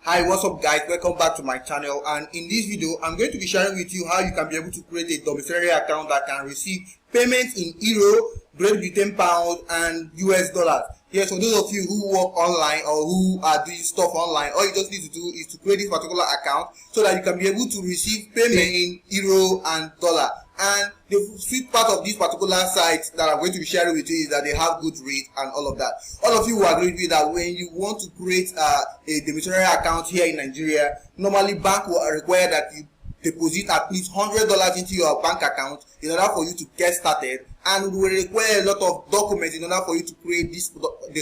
Hi, what's up guys, welcome back to my channel, and in this video I'm going to be sharing with you how you can be able to create a domiciliary account that can receive payments in euro, Great Britain pound and US dollars. Yes, for those of you who work online or who are doing stuff online, all you just need to do is to create this particular account so that you can be able to receive payment in euro and dollar. And the sweet part of this particular site that I'm going to be sharing with you is that they have good rates and all of that. All of you will agree with me that when you want to create a domiciliary account here in Nigeria, normally bank will require that you deposit at least $100 into your bank account in order for you to get started, and will require a lot of documents in order for you to create this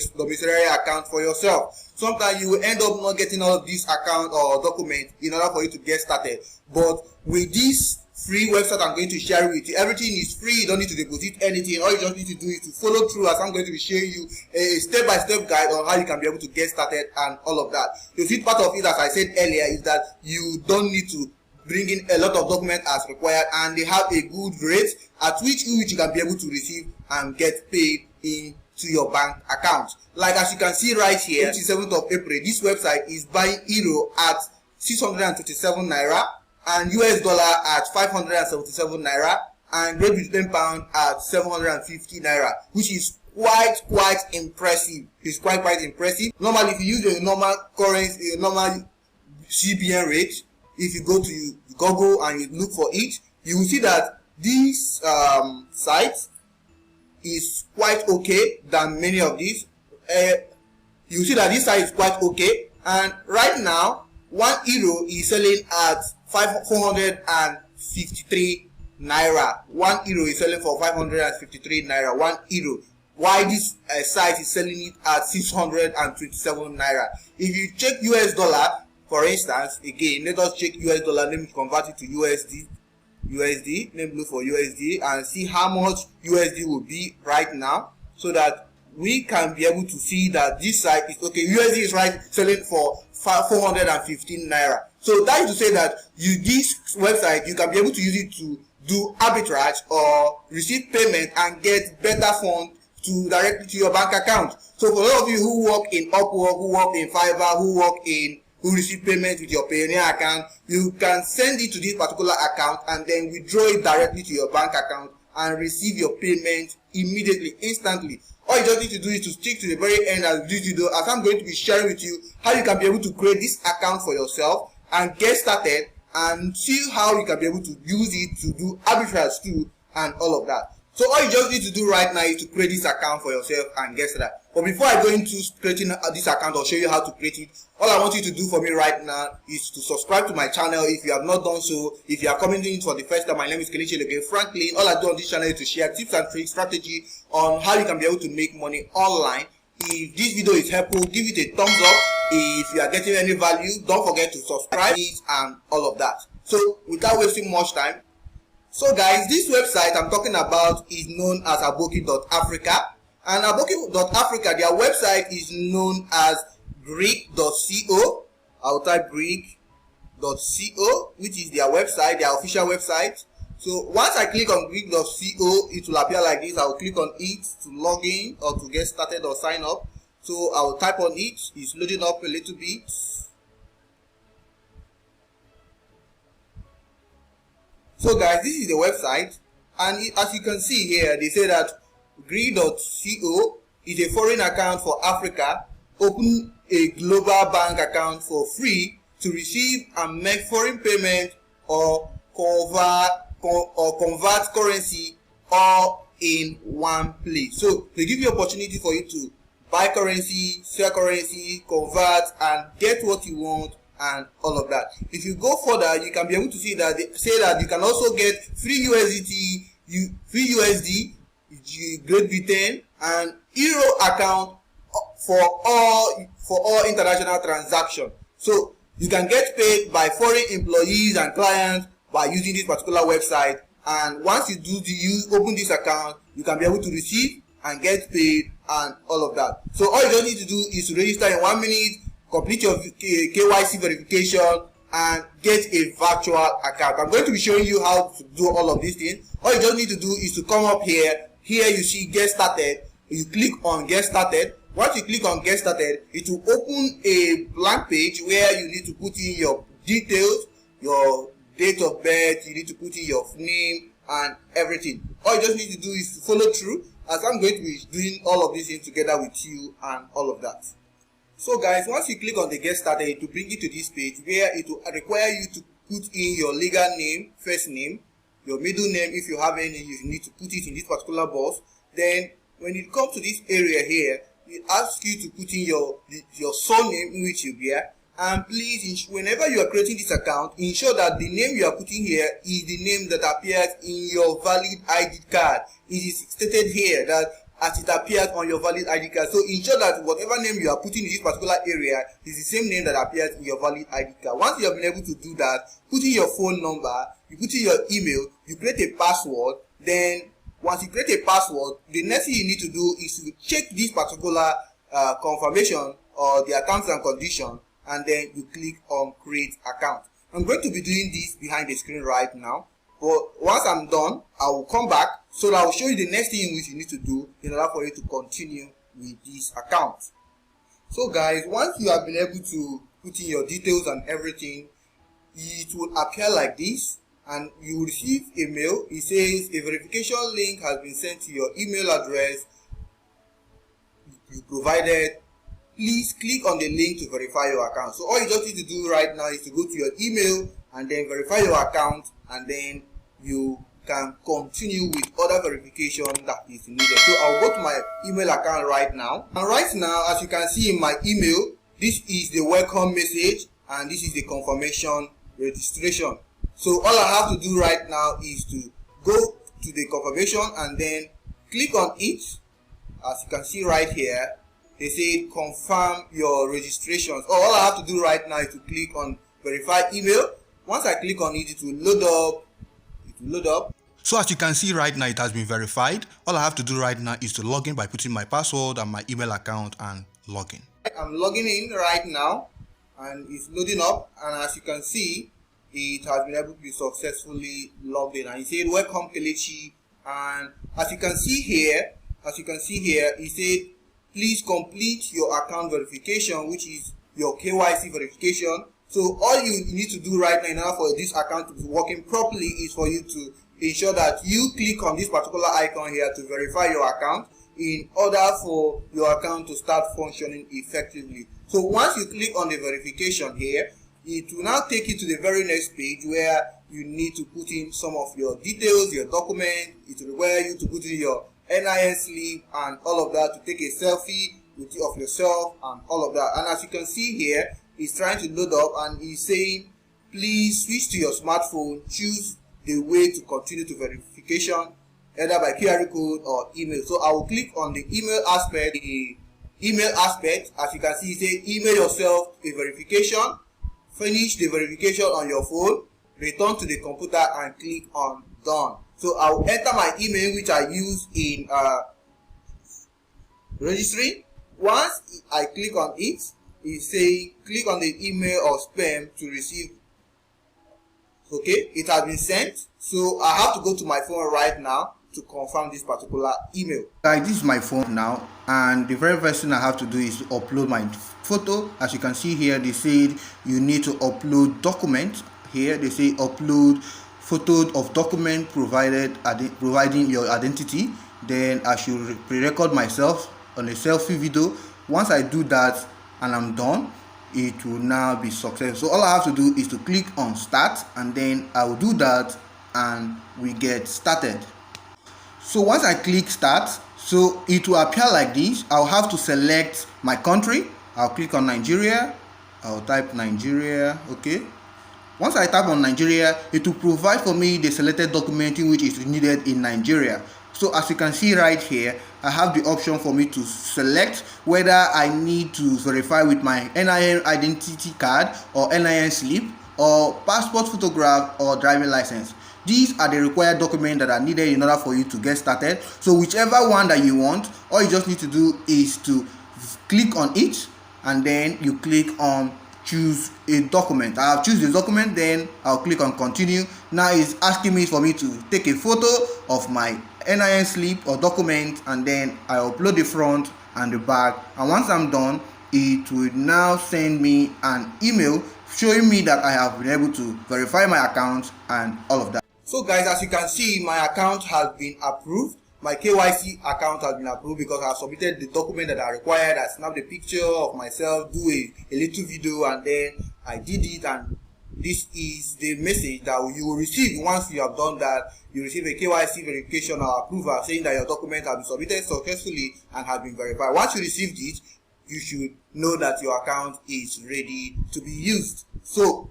domiciliary account for yourself. Sometimes you will end up not getting all of this account or document in order for you to get started. But with this free website I'm going to share with you, everything is free. You don't need to deposit anything. All you just need to do is to follow through, as I'm going to be showing you a step-by-step guide on how you can be able to get started and all of that. The sweet part of it, as I said earlier, is that you don't need to bring in a lot of documents as required, and they have a good rate at which you can be able to receive and get paid into your bank account. Like as you can see right here, 27th of April, this website is buying euro at 627 naira and US dollar at 577 naira and Great Britain pound at 750 naira, which is quite impressive. It's quite impressive. Normally, if you use a normal currency, a normal CBN rate, if you go to Google and you look for it, you will see that this site is quite okay than many of these. You see that this site is quite okay, and right now 1 euro is selling at 453 naira. 1 euro is selling for 553 naira. 1 euro. Why this site is selling it at 627 naira? If you check US dollar, for instance, again, let us check US dollar. Let me convert it to USD. Let me look for USD and see how much USD will be right now, so that we can be able to see that this site is okay. USD is right selling for 415 naira. So that is to say that this website, you can be able to use it to do arbitrage or receive payment and get better funds directly to your bank account. So for those of you who work in Upwork, who work in Fiverr, who receive payment with your Payoneer account, you can send it to this particular account and then withdraw it directly to your bank account and receive your payment immediately, instantly. All you just need to do is to stick to the very end of this video, as I'm going to be sharing with you how you can be able to create this account for yourself and get started, and see how you can be able to use it to do arbitrage too and all of that. So all you just need to do right now is to create this account for yourself and get started. But before I go into creating this account or show you how to create it, all I want you to do for me right now is to subscribe to my channel if you have not done so. If you are coming in for the first time, my name is Domiciliary. Frankly, all I do on this channel is to share tips and tricks, strategy on how you can be able to make money online. If this video is helpful, give it a thumbs up. If you are getting any value, don't forget to subscribe and all of that. So without wasting much time, so guys, this website I'm talking about is known as aboki.africa, and aboki.africa, their website is known as greek.co. I'll type greek.co, which is their website, their official website. So once I click on greek.co, it will appear like this. I'll click on it to log in or to get started or sign up. So I'll type on it. It's loading up a little bit. So guys, this is the website, and as you can see here, they say that greek.co is a foreign account for Africa. Open a global bank account for free to receive and make foreign payment or convert currency all in one place. So they give you opportunity for you to buy currency, sell currency, convert, and get what you want and all of that. If you go further, you can be able to see that they say that you can also get free USD, Great Britain and Euro account for all international transactions. So you can get paid by foreign employees and clients by using this particular website. And once you open this account, you can be able to receive and get paid and all of that. So all you just need to do is to register in 1 minute, complete your KYC verification, and get a virtual account. I'm going to be showing you how to do all of these things. All you just need to do is to come up here. Here you see get started. You click on get started. Once you click on get started, it will open a blank page where you need to put in your details, your date of birth, you need to put in your name and everything. All you just need to do is to follow through, as I'm going to be doing all of these things together with you and all of that. So guys, once you click on the get started, it will bring you to this page where it will require you to put in your legal name, first name, your middle name. If you have any, you need to put it in this particular box. Then when it comes to this area here, it asks you to put in your surname in which you bear. And please, whenever you are creating this account, ensure that the name you are putting here is the name that appears in your valid ID card. It is stated here that as it appears on your valid ID card. So ensure that whatever name you are putting in this particular area is the same name that appears in your valid ID card. Once you have been able to do that, put in your phone number, you put in your email, you create a password. Then once you create a password, the next thing you need to do is to check this particular confirmation or the terms and conditions, and then you click on create account. I'm going to be doing this behind the screen right now, but once I'm done, I will come back so that I will show you the next thing in which you need to do in order for you to continue with this account. So guys, once you have been able to put in your details and everything, it will appear like this, and you will receive a mail. It says a verification link has been sent to your email address you provided. Please click on the link to verify your account. So all you just need to do right now is to go to your email and then verify your account, and then you can continue with other verification that is needed. So I'll go to my email account right now, and right now, as you can see in my email, this is the welcome message and this is the confirmation registration. So all I have to do right now is to go to the confirmation and then click on it. As you can see right here, they say confirm your registration. So all I have to do right now is to click on verify email. Once I click on it, it will load up. It will load up. So as you can see right now, it has been verified. All I have to do right now is to log in by putting my password and my email account and log in. I'm logging in right now and it's loading up, and as you can see, it has been able to be successfully logged in, and it said welcome Kelechi. And as you can see here, it said please complete your account verification, which is your KYC verification. So all you need to do right now in order for this account to be working properly is for you to ensure that you click on this particular icon here to verify your account in order for your account to start functioning effectively. So once you click on the verification here, it will now take you to the very next page where you need to put in some of your details, your document. It will require you to put in your NIN slip and all of that, to take a selfie of yourself and all of that. And as you can see here, it's trying to load up and it's saying please switch to your smartphone, choose the way to continue to verification, either by QR code or email. So I will click on the email aspect. As you can see, it says email yourself a verification, finish the verification on your phone, return to the computer and click on done. So I will enter my email which I use in registering. Once I click on it, it says click on the email or spam to receive. Okay, it has been sent. So I have to go to my phone right now to confirm this particular email. Guys, this is my phone now, and the very first thing I have to do is to upload my photo. As you can see here, they said you need to upload document. Here they say upload photo of document providing your identity. Then I should pre-record myself on a selfie video. Once I do that and I'm done, it will now be successful. So all I have to do is to click on start, and then I will do that and we get started. So once I click start, so it will appear like this. I'll have to select my country. I'll click on Nigeria. I'll type Nigeria. Okay. Once I type on Nigeria, it will provide for me the selected document in which is needed in Nigeria. So as you can see right here, I have the option for me to select whether I need to verify with my NIN identity card or NIN slip or passport photograph or driving license. These are the required documents that are needed in order for you to get started. So whichever one that you want, all you just need to do is to click on it, and then you click on choose a document. I'll choose the document, then I'll click on continue. Now it's asking me for me to take a photo of my NIN slip or document, and then I upload the front and the back. And once I'm done, it will now send me an email showing me that I have been able to verify my account and all of that. So guys, as you can see, my account has been approved. My KYC account has been approved because I have submitted the document that are required. I snapped a picture of myself, do a little video, and then I did it. And this is the message that you will receive once you have done that. You receive a KYC verification or approval saying that your document has been submitted successfully and has been verified. Once you received it, you should know that your account is ready to be used. So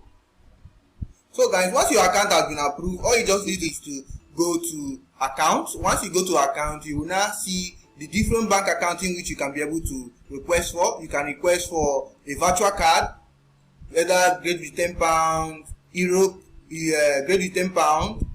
guys, once your account has been approved, all you just need is to go to account. Once you go to account, you will now see the different bank accounting which you can be able to request for. You can request for a virtual card, whether Great Britain pound, Europe, Great Britain pound,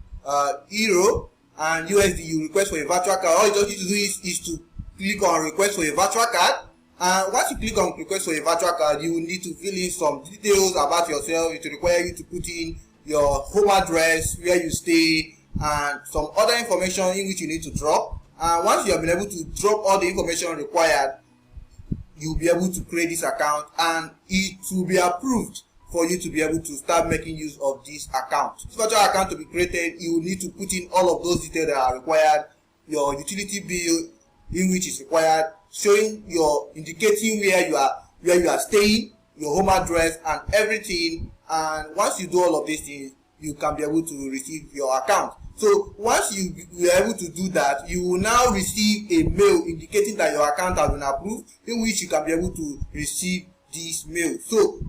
Euro, and USD. You request for a virtual card. All you just need to do is to click on request for a virtual card. And once you click on request for a virtual card, you will need to fill in some details about yourself. It will require you to put in your home address, where you stay, and some other information in which you need to drop. And once you have been able to drop all the information required, you'll be able to create this account and it will be approved for you to be able to start making use of this account. This virtual account to be created, you will need to put in all of those details that are required, your utility bill in which is required, showing your indicating where you are staying, your home address and everything. And once you do all of these things, you can be able to receive your account. So once you are able to do that, you will now receive a mail indicating that your account has been approved, in which you can be able to receive this mail. So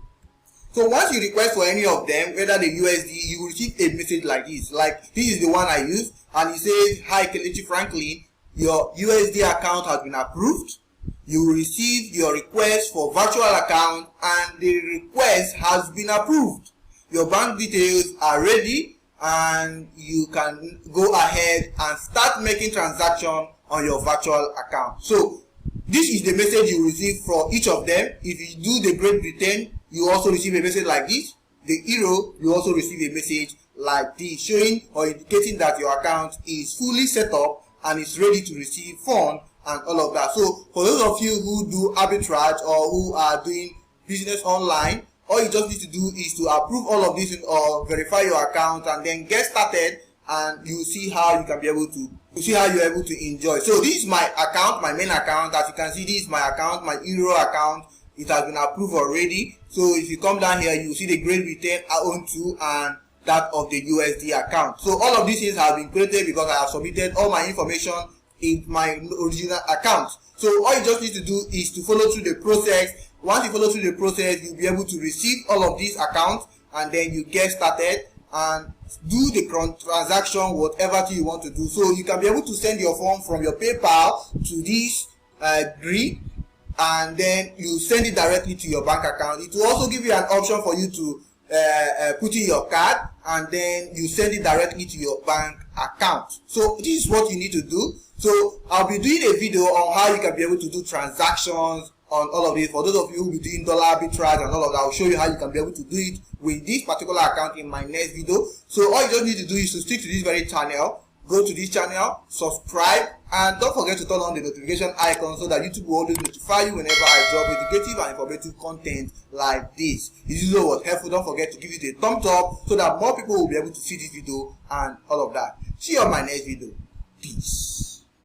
once you request for any of them, whether the USD, you will receive a message like this. Like this is the one I use, and it says, "Hi Kelechi Franklin, your USD account has been approved. You will receive your request for virtual account and the request has been approved. Your bank details are ready and you can go ahead and start making transaction on your virtual account." So this is the message you receive for each of them. If you do the Great Britain, you also receive a message like this. The Euro, you also receive a message like this, showing or indicating that your account is fully set up and is ready to receive funds and all of that. So for those of you who do arbitrage or who are doing business online, all you just need to do is to approve all of this or verify your account and then get started, and you see how you can be able to you're able to enjoy. So this is my account, my main account. As you can see, this is my account, my Euro account. It has been approved already. So if you come down here, you see the Great Britain own to and that of the USD account. So all of these things have been created because I have submitted all my information in my original account. So all you just need to do is to follow through the process. Once you follow through the process, you'll be able to receive all of these accounts, and then you get started and do the transaction, whatever you want to do. So you can be able to send your form from your PayPal to this grid, and then you send it directly to your bank account. It will also give you an option for you to put in your card, and then you send it directly to your bank account. So this is what you need to do. So I'll be doing a video on how you can be able to do transactions on all of this. For those of you who will be doing dollar arbitrage and all of that, I'll show you how you can be able to do it with this particular account in my next video. So all you just need to do is to stick to this very channel, go to this channel, subscribe, and don't forget to turn on the notification icon so that YouTube will always notify you whenever I drop educative and informative content like this. If this video was helpful, don't forget to give it a thumbs up so that more people will be able to see this video and all of that. See you on my next video. Peace.